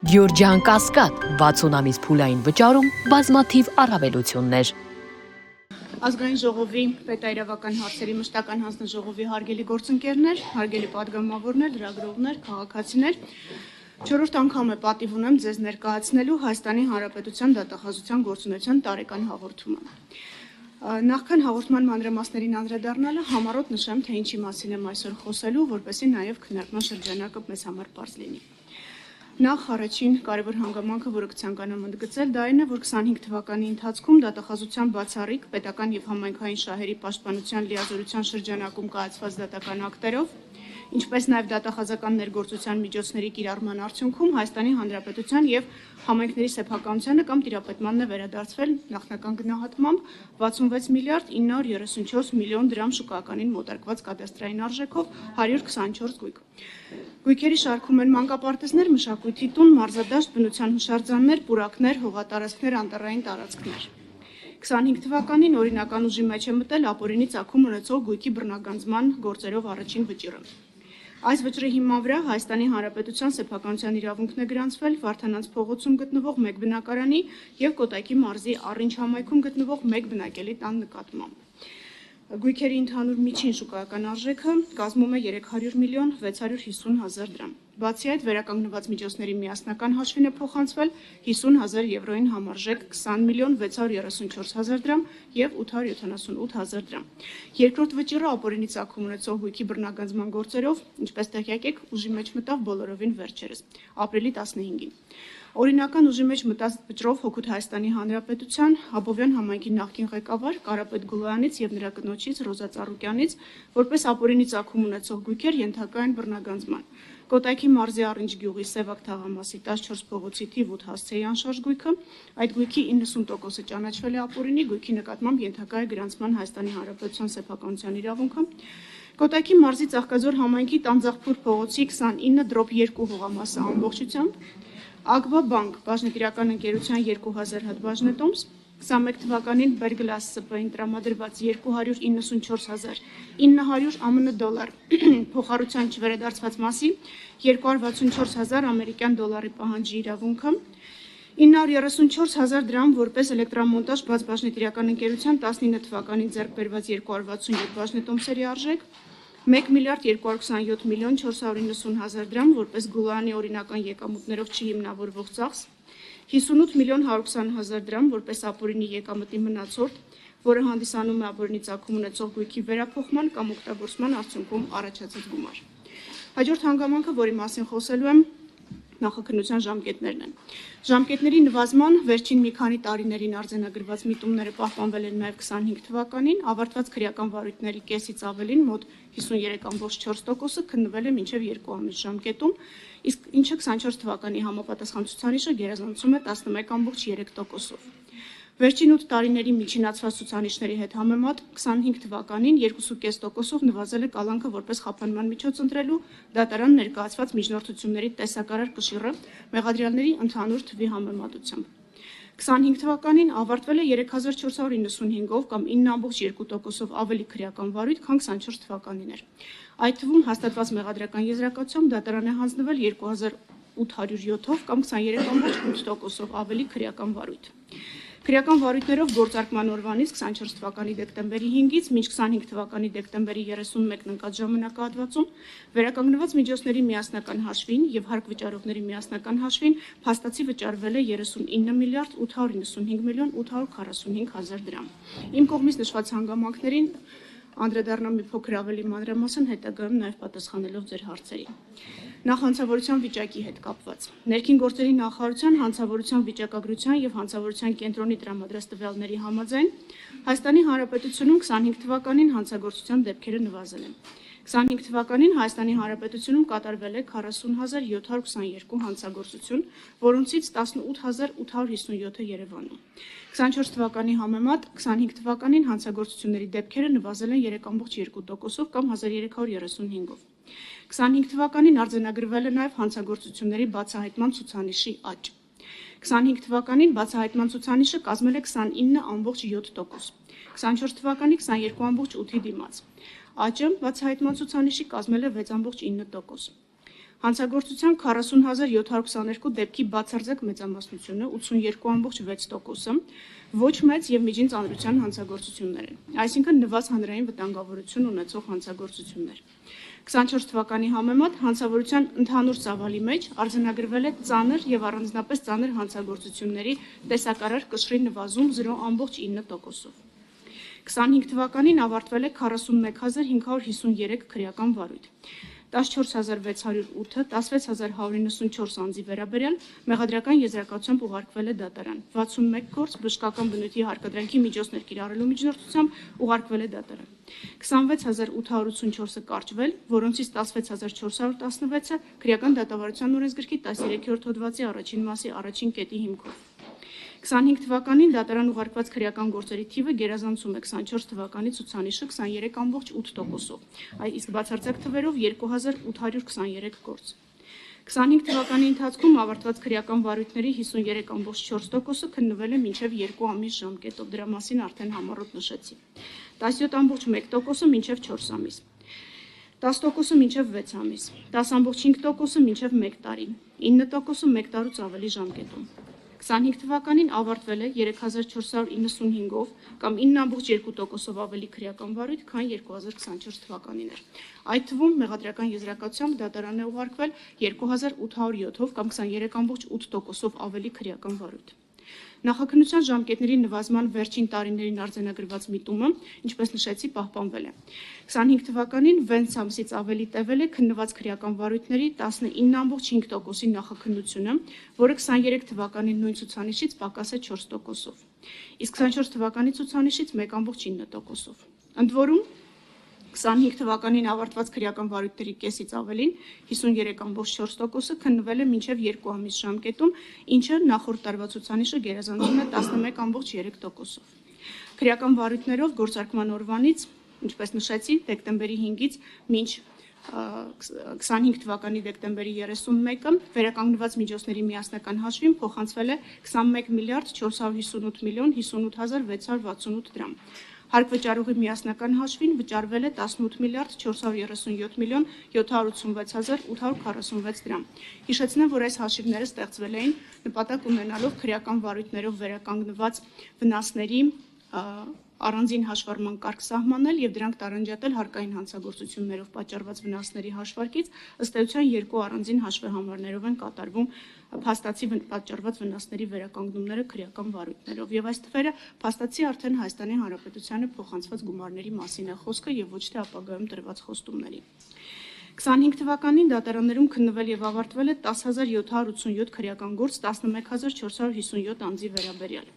Գյորջյան Կասկադ 60 ամիս փուլային վճարում բազմաթիվ առավելություններ։ Ազգային ժողովի պետաիրավական հարցերի մշտական հանձնաժողովի հարգելի գործընկերներ, հարգելի պատգամավորներ, լրագրողներ, քաղաքացիներ, 4-րդ անգամ է պատիվ ունեմ ձեզ ներկայացնելու Հայաստանի Հանրապետության դատախազության գործունեության տարեկան հաղորդումը։ Նախքան հաղորդման մանրամասներին անդրադառնալը համառոտ նշեմ, թե ինչի մասին եմ այսօր խոսելու, որպեսզի նաև քննարկման շրջանակը մեզ համար պարզ լինի։ Նախ առաջին կարևոր հանգամանքը, որը կցանկանամ ընդգծել, դա այն է, որ 25 թվականի ընթացքում դատախազության բացառիկ պետական եւ համայնքային շահերի պաշտպանության լիազորության շրջանակում կայացված դատական ակտերով, ինչպես նաև դատախազական ներգործության միջոցների կիրառման արդյունքում Հայաստանի Հանրապետության եւ համայնքների սեփականությանը կամ տիրապետմանն է վերադարձվել նախնական գնահատմամբ 66 միլիարդ 934 միլիոն դրամ շուկայականին մոտարկված կադաստրային արժեքով 124 գույք։ Գույքերի շարքում են մանկապարտեզներ, մշակույթի տուն, մարզադաշտ, բնության հուշարձաններ, պուրակներ, հողատարածքներ, անտառային տարածքներ։ 25 թվականին օրինական ուժի մեջ է մտել ապօրինի ծագում ունեցող գույքի բռնագանձման գործերով առաջին վճիռը։ Այս վճռի հիման վրա Հայաստանի Հանրապետության սեփականության իրավունքն է գրանցվել Վարդանանց փողոցում գտնվող մեկ բնակարանի եւ Կոտայքի մարզի Առինչ համայնքում գտնվող մեկ բնակելի տան նկատմամբ։ Գույքերի ընդհանուր միջին շուկայական արժեքը կազմում է 300 միլիոն 650 հազար դրամ։ Բացի այդ, վերականգնված միջոցների միասնական հաշվին է փոխանցվել 50,000 եվրոյին համարժեք 20 միլիոն 634 հազար դրամ եւ 878 հազար դրամ։ Երկրորդ վճիռը ապօրինի ծագում ունեցող գույքի բռնագանձման գործերով, ինչպես տեղյակ եք, ուժի մեջ մտավ բոլորովին վերջերս, ապրիլի 15-ին։ Օրինական ուժի մեջ մտած վճռով հօգուտ Հայաստանի Հանրապետության Աբովյան համայնքի նախկին ղեկավար Կարապետ Գուլայանից եւ նրա կնոջից Ռոզա Ծառուկյանից որպես ապօրինի ծագում ունեցող գույքեր ենթակա են բռնագանձման։ Կոտայքի մարզի Առինչ գյուղի Սևակ թաղամասի 14 փողոցի թիվ 8 հասցեի անշարժ գույքը, այդ գույքի 90%-ը ճանաչվել է ապօրինի, գույքի նկատմամբ ենթակա է գրանցման Հայաստանի Հանրապետության սեփականության իրավունքը։ Կոտայքի մարզի Ծաղկաձոր համայնքի Տանձախփուր փողոցի 29/2 հողամասը ամբողջությամբ, Ագվա բանկ բաժնետիրական ընկերության 2000 հատ բաժնետոմս, 21 թվականին Բերգլաս ՍՊ-ին տրամադրված 294,900 ԱՄՆ դոլար փոխառության չվերադարձված մասի 264,000 ամերիկյան դոլարի պահանջի իրավունքը, 934,000 դրամ որպես էլեկտրամոնտաժ բաց բաժնետիրական ընկերության 19 թվականին ձեռք բերված 267 բաժնետոմսերի արժեք, 1 միլիարդ 227 միլիոն 490 հազար դրամ որպես Գուլանի օրինական եկամուտներով չհիմնավորվող ծախս, 58 միլիոն 120 հազար դրամ որպես ապօրինի եկամտի մնացորդ, որը հանդիսանում է ապօրինի ծագում ունեցող գույքի վերափոխման կամ օգտագործման արդյունքում առաջացած գումար։ Հաջորդ հանգամանքը, որի մասին խոսելու եմ, նախաքննության ժամկետներն են։ Ժամկետների նվազման վերջին մի քանի տարիներին արձանագրված միտումները պահպանվել են նաև 25 թվականին, ավարտված քրեական վարույթների կեսից ավելին, մոտ 53,4%-ը քննվել է մինչև 2 ամիս ժամկետում, իսկ ինչը 24 թվականի համապատասխան ցուցանիշը գերազանցում է 11,3%-ով։ Վերջին 8 տարիների միջինացված ցուցանիշների հետ համեմատ 25 թվականին 2,5%-ով նվազել է կալանքը որպես խափանման միջոց ընտրելու դատարան ներկայացված միջնորդությունների տեսակարար կշիռը մեղադրյալների ընդհանուր թվի համեմատությամբ։ 25 թվականին ավարտվել է 3495-ով կամ 9,2%-ով ավելի քրեական վարույթ, քան 24 թվականին էր։ Այդ թվում հաստատված մեղադրական եզրակացությամբ դատարան է հանձնվել 2807-ով կամ 23,8%-ով ավելի քրեական վարույթ։ Քրեական վարույթներով գործարկման օրվանից 24 թվականի դեկտեմբերի 5-ից մինչ 25 թվականի դեկտեմբերի 31-ն ընկած ժամանակահատվածում վերականգնված միջոցների միասնական հաշվին եւ հարկ վճարողների միասնական հաշվին փաստացի վճարվել է 39 միլիարդ 895 միլիոն 845 հազար դրամ։ Իմ կողմից նշված հանգամանքներին անդրադառնամ մի փոքր ավելի մանրամասն հետագայում նաև պատասխանելով ձեր հարցերին։ Նախ հանցավորության վիճակի հետ կապված։ Ներքին գործերի նախարարության հանցավորության վիճակագրության եւ հանցավորության կենտրոնի տրամադրած տվյալների համաձայն Հայաստանի Հանրապետությունում 25 թվականին հանցագործության դեպքերը նվազել են։ 25 թվականին Հայաստանի Հանրապետությունում կատարվել է 40,722 հանցագործություն, որոնցից 18,857-ը Երևանում։ 24 թվականի համեմատ 25 թվականին հանցագործությունների դեպքերը նվազել են 3,2%-ով կամ 1335-ով։ 25 թվականին արձանագրվել է նաև հանցագործությունների բացահայտման ցուցանիշի աճ։ 25 թվականին բացահայտման ցուցանիշը կազմել է 29,7%, 24 թվականի 22,8-ի դիմաց։ Աճը բացահայտման ցուցանիշի կազմել է 6,9%։ Հանցագործության 40,722 դեպքի բացարձակ մեծամասնությունը 82,6%-ը ոչ մեծ եւ միջին ծանրության հանցագործություններ են, այսինքն նվազ հանրային վտանգավորություն ունեցող հանցագործություններ։ 24 թվականի համեմատ հանցավորության ընդհանուր ծավալի մեջ արձանագրվել է ծանր եւ առանձնապես ծանր հանցագործությունների տեսակարար կշռի նվազում 0,9%-ով։ 25 թվականին ավարտվել է 41553 քրեական վարույթ, 14608-ը 16194 անձի վերաբերյալ մեղադրական եզրակացությամբ ուղարկվել է դատարան, 61 գործ բժշկական բնույթի հարկադրանքի միջոցներ կիրառելու միջնորդությամբ ուղարկվել է դատարան, 26884-ը կարճվել, որոնցից 16416-ը քրեական դատավարության օրենսգրքի 13-րդ հոդվածի առաջին մասի առաջին կետի հիմքով։ 25 թվականին դատարան ուղարկված քրեական գործերի թիվը գերազանցում է 24 թվականի ցուցանիշը 23,8%-ով, իսկ բացարձակ թվերով 2823 գործ։ 25 թվականի ընթացքում ավարտված քրեական վարույթների 53,4%-ը քննվել է մինչև 2 ամիս ժամկետով, դրա մասին արդեն համառոտ նշեցի, 17,1%-ը մինչև 4 ամիս, 10%-ը մինչև 6 ամիս, 10,5%-ը մինչև 1 տարի, 9%-ը 1 տարուց ավելի ժամկետում։ 25 թվականին ավարտվել է 3495-ով կամ 9,2%-ով ավելի քրեական վարույթ, քան 2024 թվականին էր։ Այդ թվում մեղադրական եզրակացությամբ դատարան է ուղարկվել 2807-ով կամ 23,8%-ով ավելի քրեական վարույթ։ Նախաքննության ժամկետների նվազման վերջին տարիներին արձանագրված միտումը, ինչպես նշեցի, պահպանվել է։ 25 թվականին 6 ամսից ավելի տևել է քննված քրեական վարույթների 19,5%-ի նախաքննությունը, որը 23 թվականի նույն ցուցանիշից պակաս է 4%-ով, իսկ 24 թվականի ցուցանիշից 1,9%-ով։ Ընդ որում 25 թվականին ավարտված քրեական վարույթների կեսից ավելին 53,4%-ը քննվել է մինչև 2 ամիս ժամկետում, ինչը նախորդ տարվա ցուցանիշը գերազանցում է 11,3%-ով։ Քրեական վարույթներով գործարկման օրվանից, ինչպես նշեցի, դեկտեմբերի 5-ից մինչ 25 թվականի դեկտեմբերի 31-ը վերականգնված միջոցների միասնական հաշվին փոխանցվել է 21 միլիարդ 458 միլիոն 58668 դրամ։ Հարկ վճարողի միասնական հաշվին վճարվել է 18 միլիարդ 437 միլիոն 786,846 դրամ։ Հիշեցնեմ, որ այս հաշիվները ստեղծվել էին նպատակ ունենալով քրեական վարույթներով վերականգնված վնասների առանձին հաշվառման կարգ սահմանել եւ դրանք տարանջատել հարկային հանցագործություններով պատճառված վնասների հաշվարկից, ըստ էության երկու առանձին հաշվեհամարներով են կատարվում փաստացի պատճառված վնասների վերականգնումները քրեական վարույթներով եւ այս թվերը փաստացի արդեն Հայաստանի Հանրապետությանը փոխանցված գումարների մասին է խոսքը եւ ոչ թե ապագայում տրված խոստումների։ 25 թվականին դատարաններում քննվել եւ ավարտվել է 10787 քրեական գործ 11457 անձի վերաբերյալ։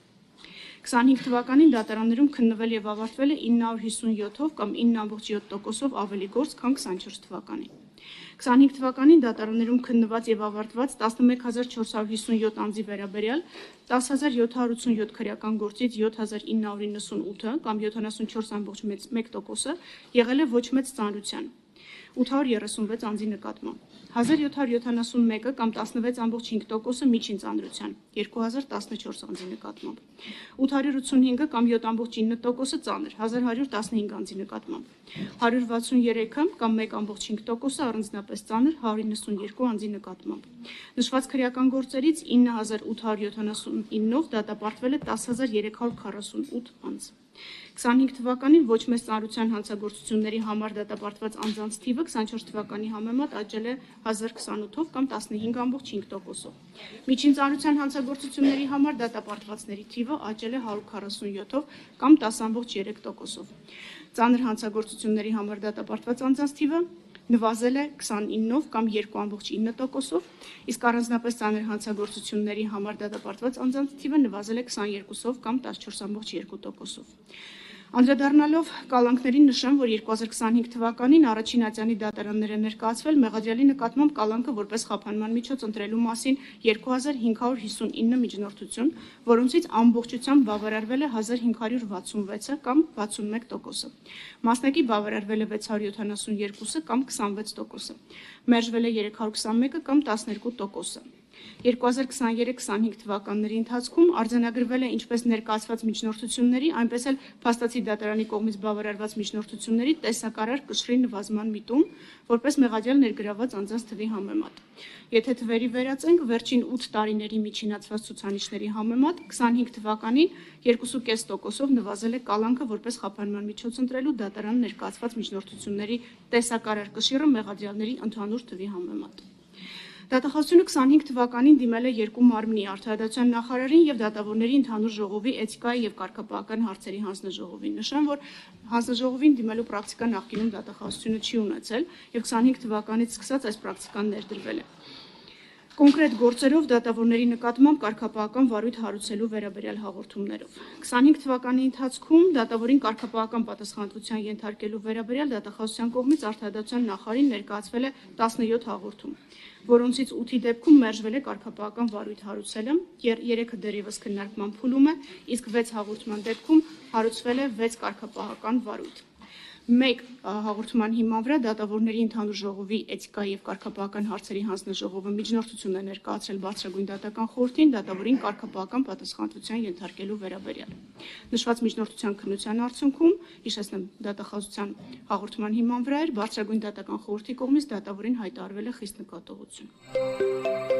25 թվականին դատարաններում քննվել եւ ավարտվել է 957-ով կամ 9,7%-ով ավելի գործ, քան 24 թվականին։ 25 թվականին դատարաններում քննված եւ ավարտված 11457 անձի վերաբերյալ 10787 քրեական գործից 7998-ը կամ 74,1%-ը եղել է ոչ մեծ ծանրության 836 անձի նկատմամբ, 1771-ը կամ 16,5%-ը միջին ծանրության 2014 անձի նկատմամբ, 885-ը կամ 7,9%-ը ծանր 1115 անձի նկատմամբ, 163-ը կամ 1,5%-ը առանձնապես ծանր 192 անձի նկատմամբ։ Նշված քրեական գործերից 9879-ով դատապարտվել է 10348 անձ։ 25 թվականին ոչ մեծ ծանրության հանցագործությունների համար դատապարտված անձանց թիվը 24 թվականի համեմատ աճել է 1028-ով կամ 15,5%-ով։ Միջին ծանրության հանցագործությունների համար դատապարտվածների թիվը աճել է 147-ով կամ 10,3%-ով։ Ծանր հանցագործությունների համար դատապարտված անձանց թիվը նվազել է 29-ով կամ 2,9%-ով, իսկ առանձնապես ծանր հանցագործությունների համար դատապարտված անձանց թիվը նվազել է 22-ով կամ 14,2%-ով։ Անդրադառնալով կալանքներին նշեմ, որ 2025 թվականին առաջին ատյանի դատարաններ են ներկայացվել մեղադրյալի նկատմամբ կալանքը որպես խափանման միջոց ընտրելու մասին 2559 միջնորդություն, որոնցից ամբողջությամբ բավարարվել է 1566-ը կամ 61%-ը, մասնակի բավարարվել է 672-ը կամ 26%-ը, մերժվել է 321-ը կամ 12%-ը։ 2023-25 թվականների ընթացքում արձանագրվել է ինչպես ներկայացված միջնորդությունների, այնպես էլ փաստացի դատարանի կողմից բավարարված միջնորդությունների տեսակարար կշռի նվազման միտում, որպես մեղադիալ ներգրավված անձանց թվի համեմատ։ Եթե թվերի վերածենք, վերջին 8 տարիների միջինացված ցուցանիշների համեմատ 25 թվականին 2.5%-ով նվազել է կալանքը որպես խափանման միջոց ընտրելու դատարան ներկայացված միջնորդությունների տեսակարար կշիռը մեղադիալների ընդհանուր թվի համեմատ։ Դատախազությունը 25 թվականին դիմել է երկու մարմնի արդարադատության նախարարին եւ դատավորների ընդհանուր ժողովի էթիկայի եւ կարգապահական հարցերի հանձնաժողովին։ Նշեմ, որ հանձնաժողովին դիմելու պրակտիկա նախկինում դատախազությունը չի ունեցել եւ 25 թվականից սկսած այս պրակտիկան ներդրվել է։ Կոնկրետ գործերով դատավորների նկատմամբ կարգապահական վարույթ հարուցելու վերաբերյալ հաղորդումներով։ 25 թվականի ընթացքում դատավորին կարգապահական պատասխանատվության ենթարկելու վերաբերյալ դատախազության կողմից արդարադատության նախարարին ներկայացվել է 17 հաղորդում, որոնցից 8-ի դեպքում մերժվել է կարգապահական վարույթ հարուցելը, 3-ը դեռևս քննարկման փուլում է, իսկ 6 հաղորդման դեպքում հարուցվել է 6 կարգապահական վարույթ։ Մեկ հաղորդման հիման վրա դատավորների ընդհանուր ժողովի էթիկայի եւ կարգապահական հարցերի հանձնաժողովը միջնորդություն է ներկայացրել բարձրագույն դատական խորհրդին դատավորին կարգապահական պատասխանատվության ենթարկելու վերաբերյալ։ Նշված միջնորդության քննության արդյունքում, հիշեցնեմ, դատախազության հաղորդման հիման վրա էր բարձրագույն դատական խորհրդի կողմից դատավորին հայտարարվել է խիստ նկատողություն։